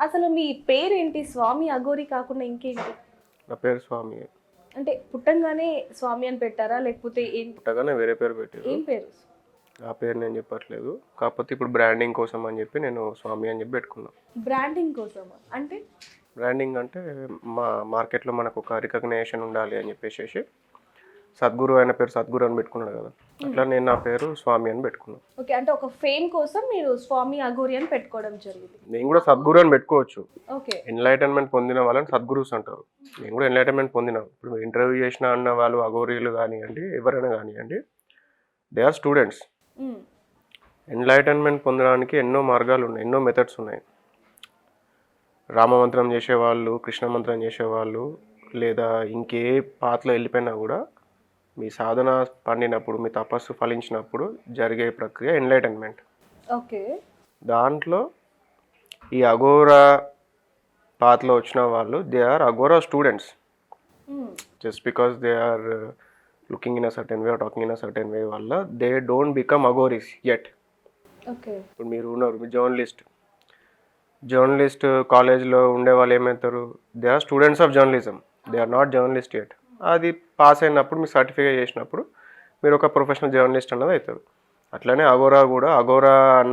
అసలు మీ పేరేంటి? స్వామి అఘోరి కాకుండా ఇంకేంటి? నా పేరు స్వామి. అంటే పుట్టంగానే స్వామి అని పెట్టారా? లేకపోతే పుట్టగానే వేరే పేరు పెట్టారు. ఏం పేరు? ఆ పేరు నేను చెప్పట్లేదు. కాకపోతే ఇప్పుడు బ్రాండింగ్ కోసం అని చెప్పి నేను స్వామి అని చెప్పి పెట్టుకున్నా. బ్రాండింగ్ కోసమా? అంటే బ్రాండింగ్ అంటే మా మార్కెట్లో మనకు ఒక రికగ్నేషన్ ఉండాలి అని చెప్పేసి సద్గురు ఆయన పేరు సద్గురు అని పెట్టుకున్నాడు కదా, అట్లా నేను నా పేరు స్వామి అని పెట్టుకున్నాను. ఓకే, అంటే ఒక ఫేమ్ కోసం మీరు స్వామి అఘోరి అని పెట్టుకోవడం జరిగింది. నేను కూడా సద్గురు అని పెట్టుకోవచ్చు. ఓకే. ఎన్లైటన్మెంట్ పొందిన వాళ్ళని సద్గురుస్ అంటారు. నేను కూడా ఎన్లైటన్మెంట్ పొందిన. ఇప్పుడు ఇంటర్వ్యూ చేసిన అన్న వాళ్ళు అఘోరీలు కానివ్వండి, ఎవరైనా కానివ్వండి, దే ఆర్ స్టూడెంట్స్. ఎన్లైటన్మెంట్ పొందడానికి ఎన్నో మార్గాలు ఉన్నాయి, ఎన్నో మెథడ్స్ ఉన్నాయి. రామమంత్రం చేసేవాళ్ళు, కృష్ణ మంత్రం చేసేవాళ్ళు, లేదా ఇంకే పాత్రలో వెళ్ళిపోయినా కూడా మీ సాధన పండినప్పుడు, మీ తపస్సు ఫలించినప్పుడు జరిగే ప్రక్రియ ఎన్లైటన్మెంట్. ఓకే. దాంట్లో ఈ అఘోరా పాత్రలో వచ్చిన వాళ్ళు they are Aghora students. Just because they are looking in a certain way, talking in a certain way వల్ల they don't become Aghoris yet. Okay. ఇప్పుడు మీరు ఉన్నారు, మీ జర్నలిస్ట్ కాలేజ్లో ఉండే వాళ్ళు ఏమవుతారు? They are students of journalism, they are not journalist yet. అది పాస్ అయినప్పుడు మీరు సర్టిఫికేట్ చేసినప్పుడు మీరు ఒక ప్రొఫెషనల్ జర్నలిస్ట్ అన్నది అవుతారు. అట్లనే అఘోరా కూడా అఘోరా అన్న